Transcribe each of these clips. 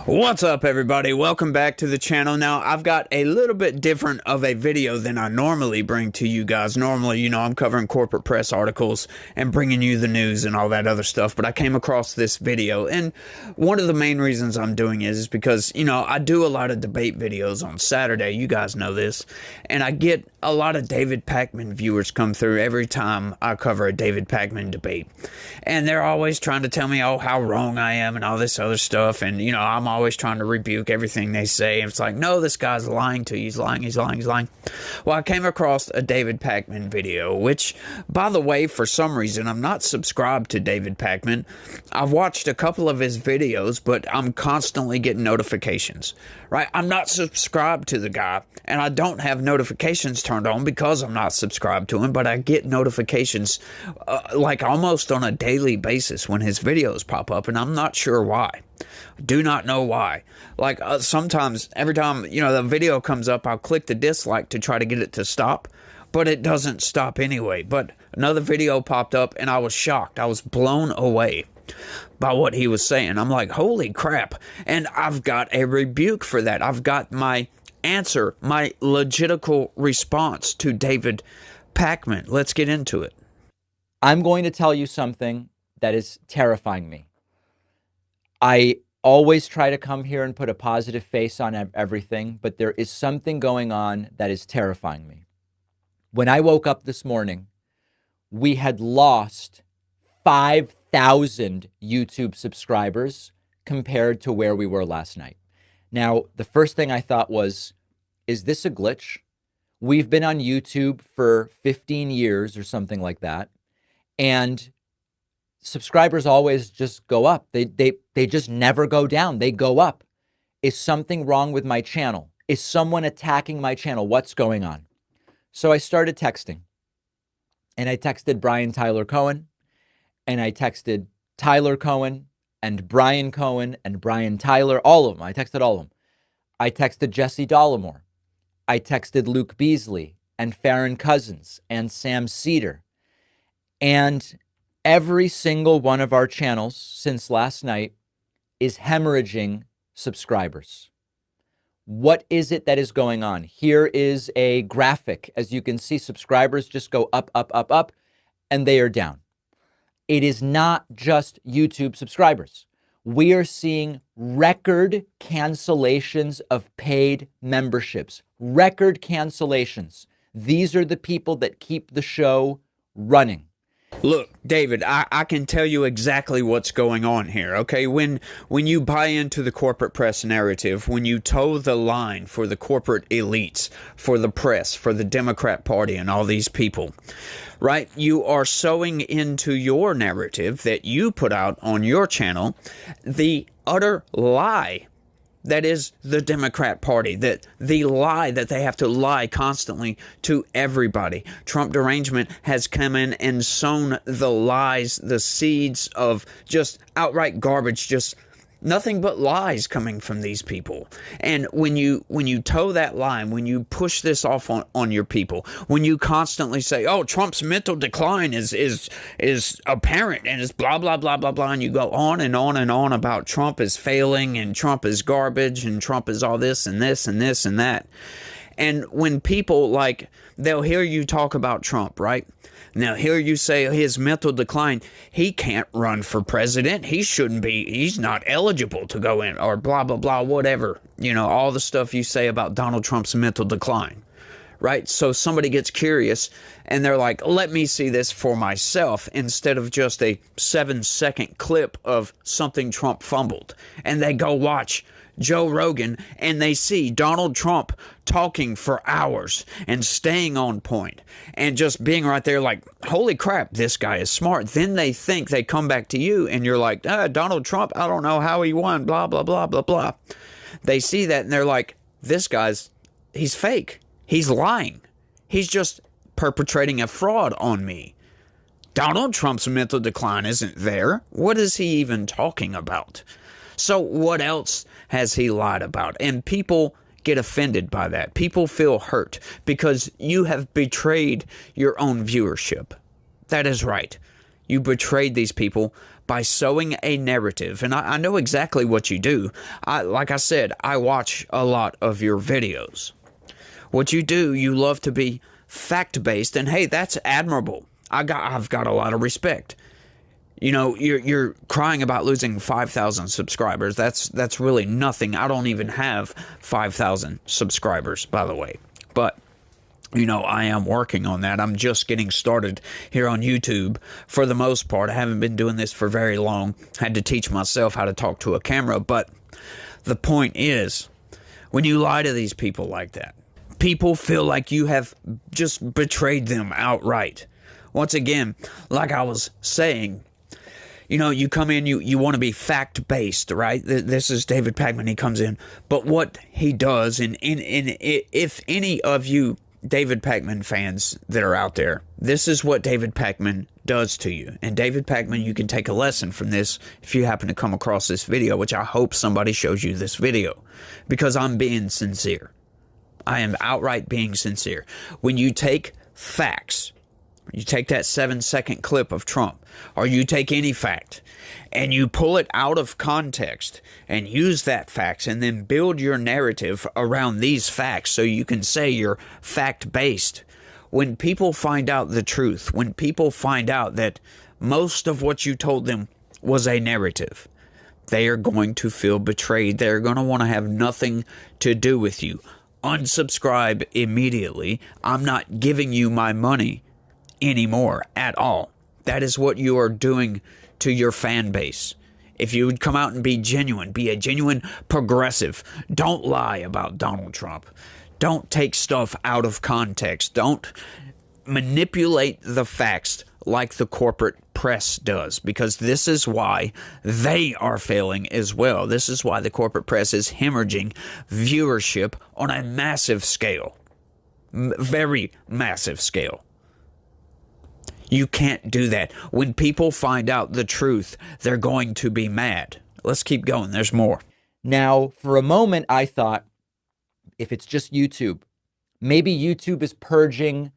What's up, everybody? Welcome back to the channel. Now, I've got a little bit different of a video than I normally bring to you guys. Normally, you know, I'm covering corporate press articles and bringing you the news and all that other stuff, but I came across this video, and one of the main reasons I'm doing it is because, you know, I do a lot of debate videos on Saturday. You guys know this, and I get a lot of David Pakman viewers come through every time I cover a David Pakman debate, and they're always trying to tell me, oh, how wrong I am and all this other stuff, and, you know, I'm always trying to rebuke everything they say. And it's like, no, this guy's lying to you. He's lying. Well, I came across a David Pakman video, which, by the way, for some reason, I'm not subscribed to David Pakman. I've watched a couple of his videos, but I'm constantly getting notifications, right? I'm not subscribed to the guy, and I don't have notifications turned on because I'm not subscribed to him, but I get notifications like almost on a daily basis when his videos pop up, and I'm not sure why. Do not know why. Like sometimes, every time, you know, the video comes up, I'll click the dislike to try to get it to stop, but it doesn't stop anyway. But another video popped up, and I was shocked. I was blown away by what he was saying. I'm like, holy crap. And I've got a rebuke for that. I've got my answer, my logical response to David Pakman. Let's get into it. I'm going to tell you something that is terrifying me. I always try to come here and put a positive face on everything, but there is something going on that is terrifying me. When I woke up this morning, we had lost 5,000 YouTube subscribers compared to where we were last night. Now, the first thing I thought was, is this a glitch? We've been on YouTube for 15 years or something like that, and subscribers always just go up. They just never go down. They go up. Is something wrong with my channel? Is someone attacking my channel? What's going on? So I started texting, and I texted Brian Tyler Cohen, and I texted Tyler Cohen and Brian Cohen and Brian Tyler, all of them. I texted all of them. I texted Jesse Dollemore. I texted Luke Beasley and Farron Cousins and Sam Cedar. And every single one of our channels since last night is hemorrhaging subscribers. What is it that is going on? Here is a graphic. As you can see, subscribers just go up, up, up, up, and they are down. It is not just YouTube subscribers. We are seeing record cancellations of paid memberships. Record cancellations. These are the people that keep the show running. Look, David, I can tell you exactly what's going on here, okay? When you buy into the corporate press narrative, when you toe the line for the corporate elites, for the press, for the Democrat Party and all these people, right? You are sowing into your narrative that you put out on your channel the utter lie that is the Democrat Party, that the lie that they have to lie constantly to everybody. Trump derangement has come in and sown the lies, the seeds of just outright garbage, just nothing but lies coming from these people. And when you toe that line, when you push this off on your people, when you constantly say, oh, Trump's mental decline is apparent and it's blah, blah, blah, blah, blah, and you go on and on and on about Trump is failing and Trump is garbage and Trump is all this and this and this and that. And when people, like, they'll hear you talk about Trump, right? Now, hear you say his mental decline, he can't run for president, he's not eligible to go in, or blah, blah, blah, whatever. You know, all the stuff you say about Donald Trump's mental decline, right? So somebody gets curious, and they're like, let me see this for myself, instead of just a 7-second clip of something Trump fumbled. And they go watch Joe Rogan, and they see Donald Trump talking for hours and staying on point and just being right there like, holy crap, this guy is smart. Then they think, they come back to you, and you're like, Donald Trump, I don't know how he won, blah, blah, blah, blah, blah. They see that, and they're like, this guy's, he's fake. He's lying. He's just perpetrating a fraud on me. Donald Trump's mental decline isn't there. What is he even talking about? So what else has he lied about? And people get offended by that. People feel hurt because you have betrayed your own viewership. That is right. You betrayed these people by sowing a narrative. And I know exactly what you do. Like I said, I watch a lot of your videos. What you do, you love to be fact-based, and hey, that's admirable. I've got a lot of respect. You know, you're crying about losing 5,000 subscribers. That's really nothing. I don't even have 5,000 subscribers, by the way. But you know, I am working on that. I'm just getting started here on YouTube for the most part. I haven't been doing this for very long. Had to teach myself how to talk to a camera. But the point is, when you lie to these people like that, people feel like you have just betrayed them outright. Once again, like I was saying, you know, you come in, you want to be fact-based, right? This is David Pakman. He comes in. But what he does, and if any of you David Pakman fans that are out there, this is what David Pakman does to you. And David Pakman, you can take a lesson from this if you happen to come across this video, which I hope somebody shows you this video, because I'm being sincere. I am outright being sincere. When you take facts, you take that 7-second clip of Trump, or you take any fact, and you pull it out of context and use that facts and then build your narrative around these facts so you can say you're fact-based. When people find out the truth, when people find out that most of what you told them was a narrative, they are going to feel betrayed. They're going to want to have nothing to do with you. Unsubscribe immediately. I'm not giving you my money anymore at all. That is what you are doing to your fan base. If you would come out and be genuine, be a genuine progressive, don't lie about Donald Trump. Don't take stuff out of context. Don't manipulate the facts like the corporate press does, because this is why they are failing as well. This is why the corporate press is hemorrhaging viewership on a massive scale. Very massive scale. You can't do that. When people find out the truth, they're going to be mad. Let's keep going. There's more. Now, for a moment, I thought, if it's just YouTube, maybe YouTube is purging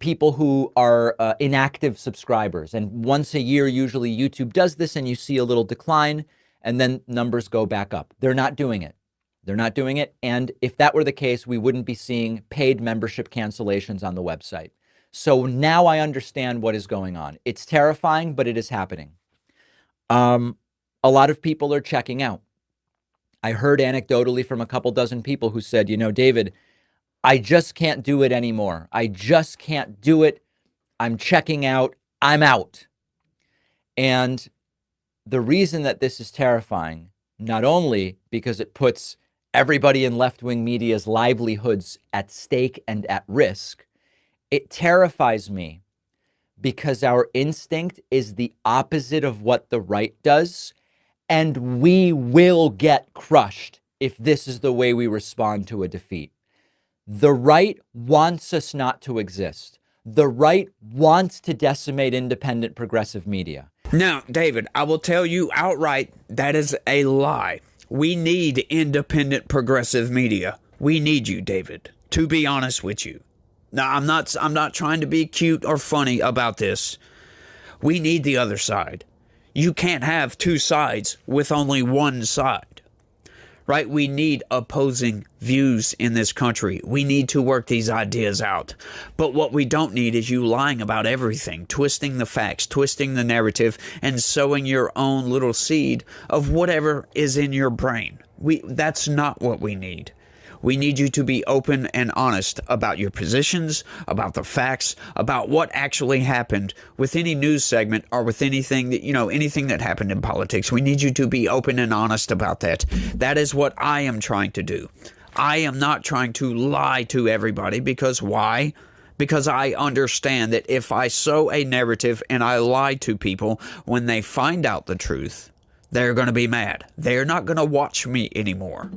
people who are inactive subscribers. And once a year, usually YouTube does this, and you see a little decline, and then numbers go back up. They're not doing it. They're not doing it. And if that were the case, we wouldn't be seeing paid membership cancellations on the website. So now I understand what is going on. It's terrifying, but it is happening. A lot of people are checking out. I heard anecdotally from a couple dozen people who said, you know, David, I just can't do it anymore. I just can't do it. I'm checking out. I'm out. And the reason that this is terrifying, not only because it puts everybody in left-wing media's livelihoods at stake and at risk, it terrifies me because our instinct is the opposite of what the right does, and we will get crushed if this is the way we respond to a defeat. The right wants us not to exist. The right wants to decimate independent progressive media. Now, David, I will tell you outright that is a lie. We need independent progressive media. We need you, David, to be honest with you. Now, I'm not trying to be cute or funny about this. We need the other side. You can't have two sides with only one side, right? We need opposing views in this country. We need to work these ideas out. But what we don't need is you lying about everything, twisting the facts, twisting the narrative, and sowing your own little seed of whatever is in your brain. That's not what we need. We need you to be open and honest about your positions, about the facts, about what actually happened with any news segment or with anything that, anything that happened in politics. We need you to be open and honest about that. That is what I am trying to do. I am not trying to lie to everybody, because why? Because I understand that if I sow a narrative and I lie to people, when they find out the truth, they're going to be mad. They're not going to watch me anymore.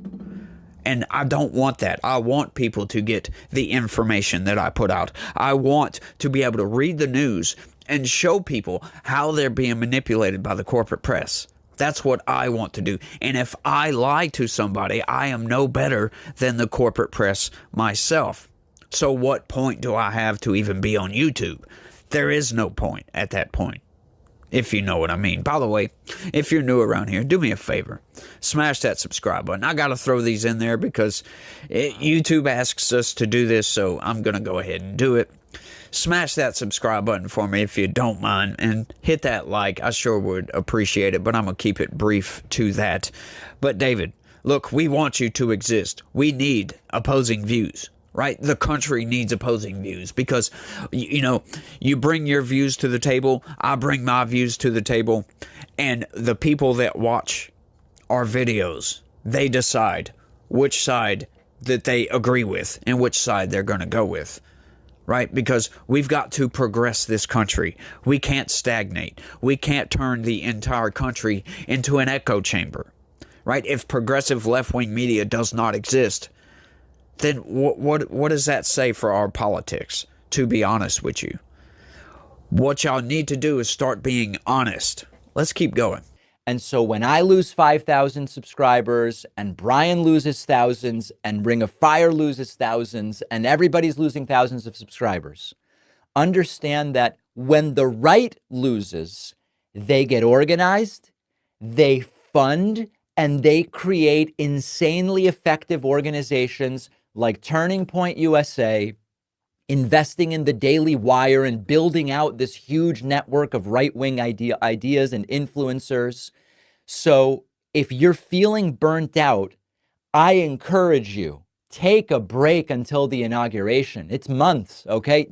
And I don't want that. I want people to get the information that I put out. I want to be able to read the news and show people how they're being manipulated by the corporate press. That's what I want to do. And if I lie to somebody, I am no better than the corporate press myself. So what point do I have to even be on YouTube? There is no point at that point. if you know what I mean. By the way, if you're new around here, do me a favor. Smash that subscribe button. I got to throw these in there because YouTube asks us to do this, so I'm going to go ahead and do it. Smash that subscribe button for me if you don't mind, and hit that like. I sure would appreciate it, but I'm going to keep it brief to that. But David, look, we want you to exist. We need opposing views, right? The country needs opposing views because, you bring your views to the table, I bring my views to the table, and the people that watch our videos, they decide which side that they agree with and which side they're going to go with. Right? Because we've got to progress this country. We can't stagnate. We can't turn the entire country into an echo chamber. Right? If progressive left-wing media does not exist, then what does that say for our politics, to be honest with you? What y'all need to do is start being honest. Let's keep going. And so when I lose 5,000 subscribers and Brian loses thousands and Ring of Fire loses thousands and everybody's losing thousands of subscribers, understand that when the right loses, they get organized, they fund, and they create insanely effective organizations like Turning Point USA, investing in the Daily Wire and building out this huge network of right-wing ideas and influencers. So if you're feeling burnt out, I encourage you, take a break until the inauguration. It's months, okay?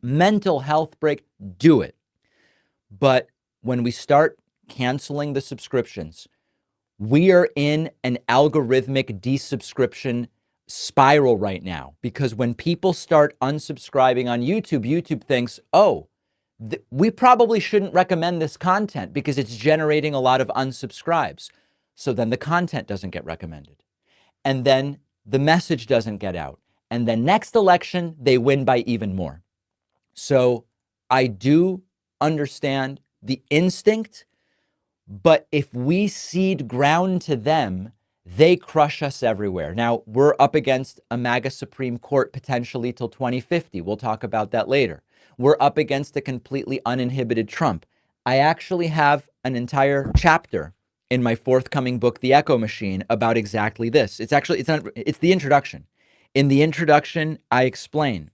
Mental health break, do it. But when we start canceling the subscriptions, we are in an algorithmic desubscription spiral right now, because when people start unsubscribing on YouTube, YouTube thinks, oh, we probably shouldn't recommend this content because it's generating a lot of unsubscribes. So then the content doesn't get recommended. And then the message doesn't get out. And then next election, they win by even more. So I do understand the instinct, but if we cede ground to them, they crush us everywhere. Now, we're up against a MAGA Supreme Court potentially till 2050. We'll talk about that later. We're up against a completely uninhibited Trump. I actually have an entire chapter in my forthcoming book, The Echo Machine, about exactly this. It's the introduction. In the introduction, I explain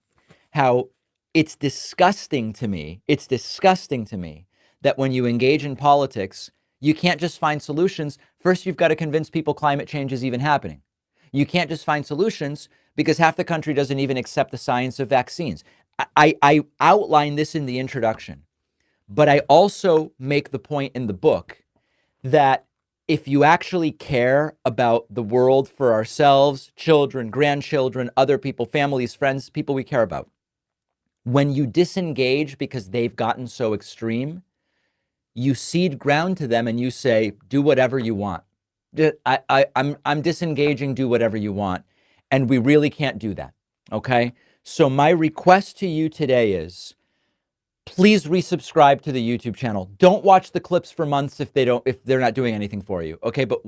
how it's disgusting to me that when you engage in politics, you can't just find solutions. First, you've got to convince people climate change is even happening. You can't just find solutions because half the country doesn't even accept the science of vaccines. I outline this in the introduction, but I also make the point in the book that if you actually care about the world for ourselves, children, grandchildren, other people, families, friends, people we care about, when you disengage because they've gotten so extreme, you cede ground to them and you say, do whatever you want. I'm disengaging, do whatever you want. And we really can't do that, okay? So my request to you today is, please resubscribe to the YouTube channel. Don't watch the clips for months if they're not doing anything for you, okay? But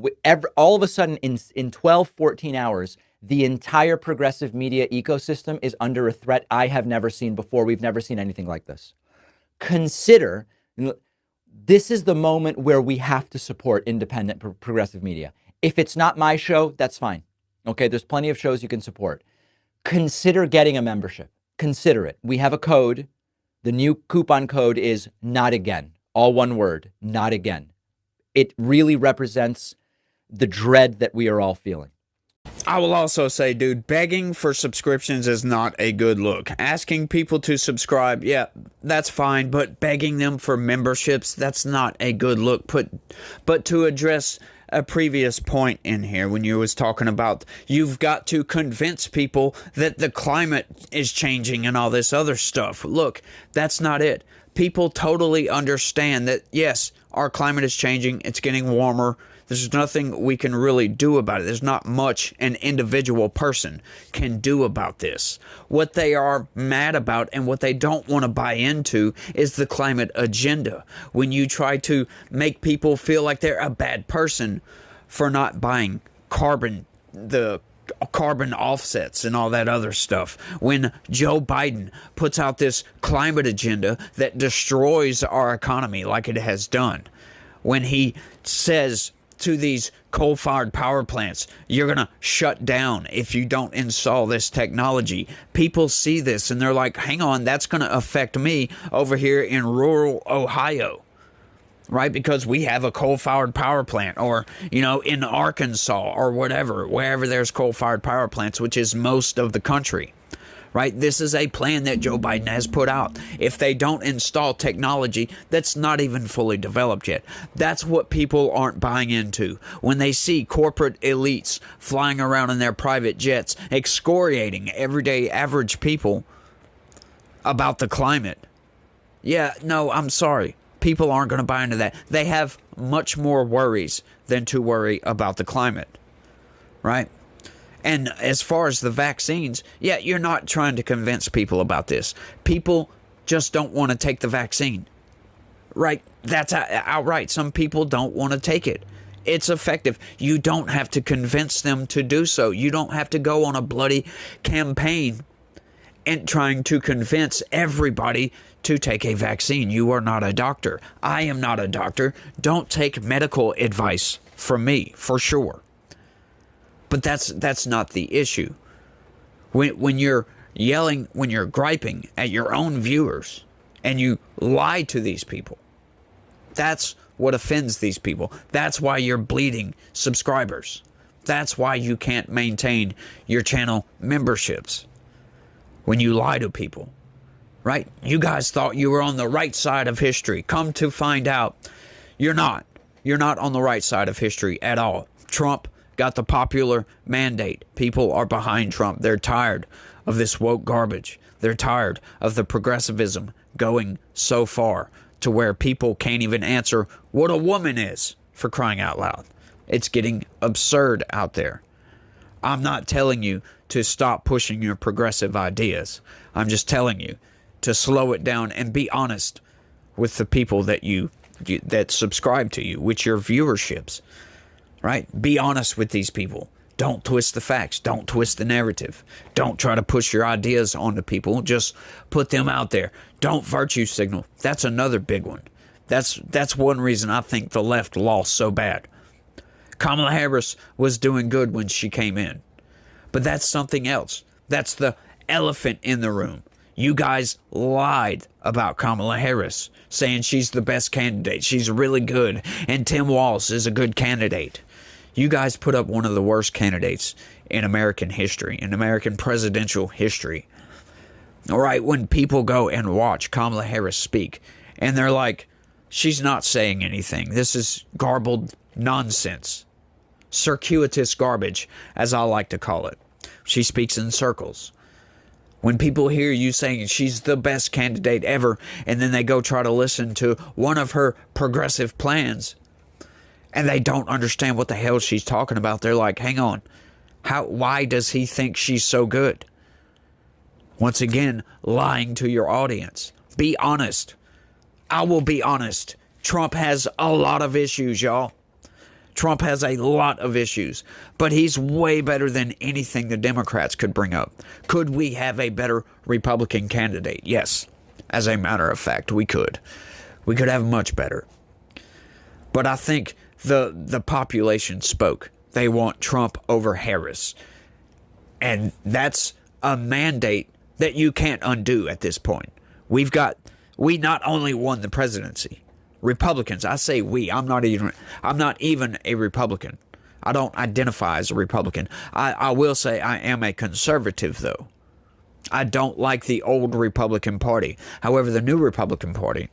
all of a sudden in 12, 14 hours, the entire progressive media ecosystem is under a threat I have never seen before. We've never seen anything like this. Consider, this is the moment where we have to support independent progressive media. If it's not my show, that's fine. Okay, there's plenty of shows you can support. Consider getting a membership. Consider it. We have a code. The new coupon code is not again. All one word, not again. It really represents the dread that we are all feeling. I will also say, dude, begging for subscriptions is not a good look. Asking people to subscribe, yeah, that's fine, but begging them for memberships, that's not a good look. But to address a previous point in here when you was talking about you've got to convince people that the climate is changing and all this other stuff. Look, that's not it. People totally understand that, yes, our climate is changing. It's getting warmer. There's nothing we can really do about it. There's not much an individual person can do about this. What they are mad about and what they don't want to buy into is the climate agenda. When you try to make people feel like they're a bad person for not buying the carbon offsets and all that other stuff. When Joe Biden puts out this climate agenda that destroys our economy like it has done. When he says to these coal-fired power plants, you're going to shut down if you don't install this technology. People see this and they're like, hang on, that's going to affect me over here in rural Ohio. Right? Because we have a coal-fired power plant, or, in Arkansas or whatever, wherever there's coal-fired power plants, which is most of the country. Right? This is a plan that Joe Biden has put out. If they don't install technology that's not even fully developed yet, that's what people aren't buying into. When they see corporate elites flying around in their private jets, excoriating everyday average people about the climate. Yeah, no, I'm sorry. People aren't going to buy into that. They have much more worries than to worry about the climate, right? And as far as the vaccines, yeah, you're not trying to convince people about this. People just don't want to take the vaccine, right? That's outright. Some people don't want to take it. It's effective. You don't have to convince them to do so. You don't have to go on a bloody campaign and trying to convince everybody to take a vaccine. You are not a doctor. I am not a doctor. Don't take medical advice from me, for sure. But that's not the issue. When you're yelling, when you're griping at your own viewers and you lie to these people, that's what offends these people. That's why you're bleeding subscribers. That's why you can't maintain your channel memberships. When you lie to people, right? You guys thought you were on the right side of history. Come to find out, you're not. You're not on the right side of history at all. Trump got the popular mandate. People are behind Trump. They're tired of this woke garbage. They're tired of the progressivism going so far to where people can't even answer what a woman is, for crying out loud. It's getting absurd out there. I'm not telling you to stop pushing your progressive ideas. I'm just telling you to slow it down and be honest with the people that that subscribe to you, with your viewerships. Right? Be honest with these people. Don't twist the facts. Don't twist the narrative. Don't try to push your ideas onto people. Just put them out there. Don't virtue signal. That's another big one. That's one reason I think the left lost so bad. Kamala Harris was doing good when she came in. But that's something else. That's the elephant in the room. You guys lied about Kamala Harris, saying she's the best candidate. She's really good. And Tim Walz is a good candidate. You guys put up one of the worst candidates in American history, in American presidential history. All right, when people go and watch Kamala Harris speak, and they're like, she's not saying anything. This is garbled nonsense. Circuitous garbage, as I like to call it. She speaks in circles. When people hear you saying she's the best candidate ever, and then they go try to listen to one of her progressive plans, and they don't understand what the hell she's talking about, they're like, hang on, why does he think she's so good? Once again, lying to your audience. Be honest. I will be honest. Trump has a lot of issues, y'all. Trump has a lot of issues, but he's way better than anything the Democrats could bring up. Could we have a better Republican candidate? Yes. As a matter of fact, we could. We could have much better. But I think the population spoke. They want Trump over Harris. And that's a mandate that you can't undo at this point. We not only won the presidency. Republicans, I say we. I'm not even a Republican. I don't identify as a Republican. I will say I am a conservative, though. I don't like the old Republican Party. However, the new Republican Party,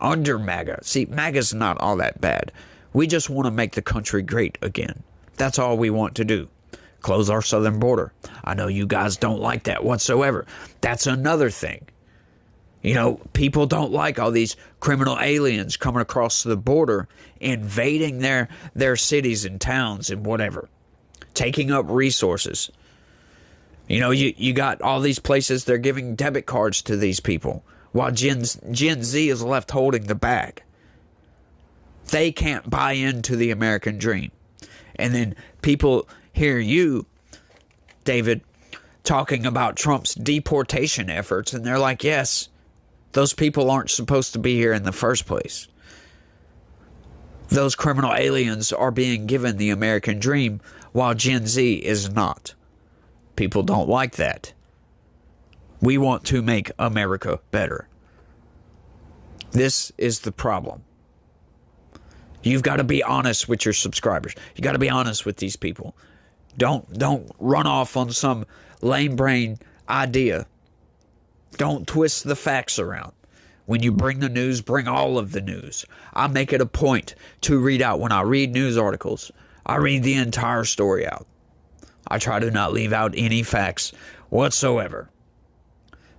under MAGA, see, MAGA's not all that bad. We just want to make the country great again. That's all we want to do. Close our southern border. I know you guys don't like that whatsoever. That's another thing. You know, people don't like all these criminal aliens coming across the border, invading their cities and towns and whatever, taking up resources. You know, you got all these places they're giving debit cards to these people, while Gen Z is left holding the bag. They can't buy into the American dream. And then people hear you David, talking about Trump's deportation efforts, and they're like, yes, those people aren't supposed to be here in the first place. Those criminal aliens are being given the American dream, while Gen Z is not. People don't like that. We want to make America better. This is the problem. You've got to be honest with your subscribers. You got to be honest with these people. Don't run off on some lame brain idea. Don't twist the facts around. When you bring the news, bring all of the news. I make it a point to read out. When I read news articles, I read the entire story out. I try to not leave out any facts whatsoever.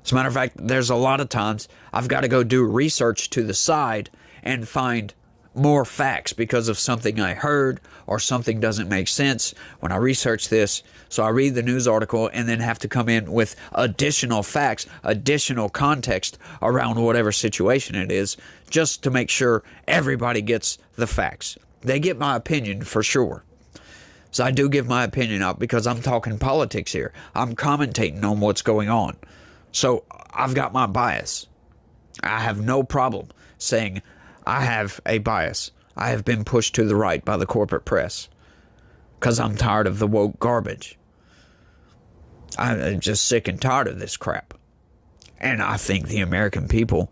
As a matter of fact, there's a lot of times I've got to go do research to the side and find more facts because of something I heard or something doesn't make sense when I research this. So I read the news article and then have to come in with additional facts, additional context around whatever situation it is, just to make sure everybody gets the facts. They get my opinion for sure. So I do give my opinion out because I'm talking politics here. I'm commentating on what's going on. So I've got my bias. I have no problem saying I have a bias. I have been pushed to the right by the corporate press because I'm tired of the woke garbage. I'm just sick and tired of this crap. And I think the American people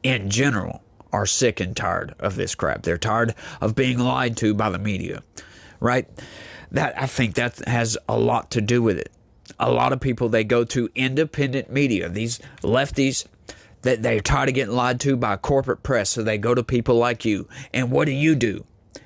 in general are sick and tired of this crap. They're tired of being lied to by the media, right? I think that has a lot to do with it. A lot of people, they go to independent media, these lefties, that they're tired of getting lied to by corporate press, so they go to people like you. And what do?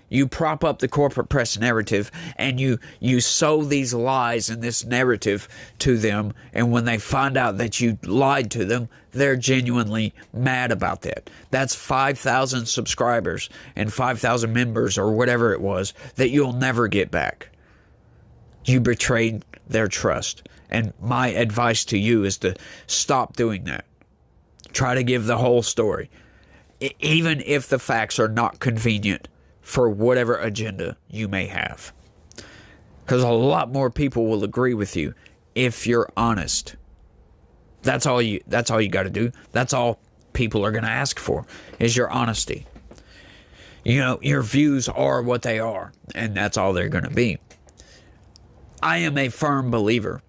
You prop up the corporate press narrative, and you sow these lies and this narrative to them, and when they find out that you lied to them, they're genuinely mad about that. That's 5,000 subscribers and 5,000 members or whatever it was that you'll never get back. You betrayed their trust. And my advice to you is to stop doing that. Try to give the whole story, even if the facts are not convenient for whatever agenda you may have. Because a lot more people will agree with you if you're honest. That's all you got to do. That's all people are going to ask for, is your honesty. You know, your views are what they are, and that's all they're going to be. I am a firm believer,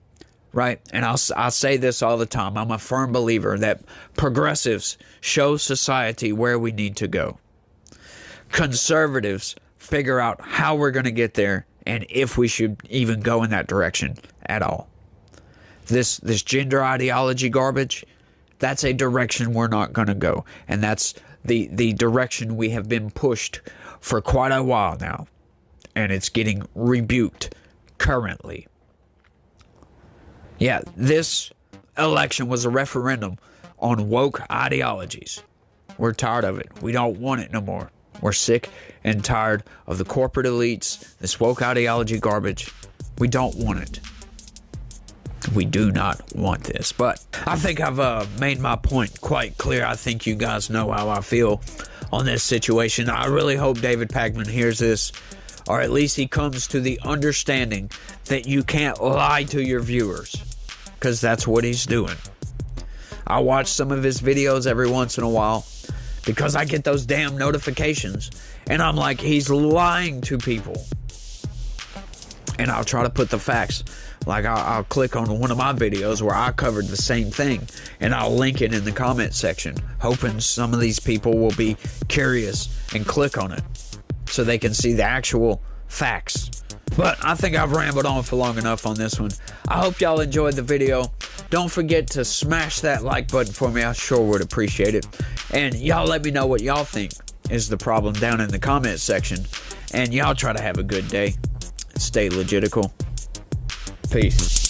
right? And I say this all the time. I'm a firm believer that progressives show society where we need to go. Conservatives figure out how we're going to get there and if we should even go in that direction at all. This gender ideology garbage, that's a direction we're not going to go. And that's the direction we have been pushed for quite a while now. And it's getting rebuked currently. Yeah, this election was a referendum on woke ideologies. We're tired of it. We don't want it no more. We're sick and tired of the corporate elites, this woke ideology garbage. We don't want it. We do not want this. But I think I've made my point quite clear. I think you guys know how I feel on this situation. I really hope David Pakman hears this, or at least he comes to the understanding that you can't lie to your viewers, because that's what he's doing. I watch some of his videos every once in a while because I get those damn notifications, and I'm like, he's lying to people. And I'll try to put the facts. Like I'll click on one of my videos where I covered the same thing, and I'll link it in the comment section, hoping some of these people will be curious and click on it so they can see the actual facts. But I think I've rambled on for long enough on this one. I hope y'all enjoyed the video. Don't forget to smash that like button for me. I sure would appreciate it. And y'all let me know what y'all think is the problem down in the comment section. And y'all try to have a good day. Stay legitical. Peace.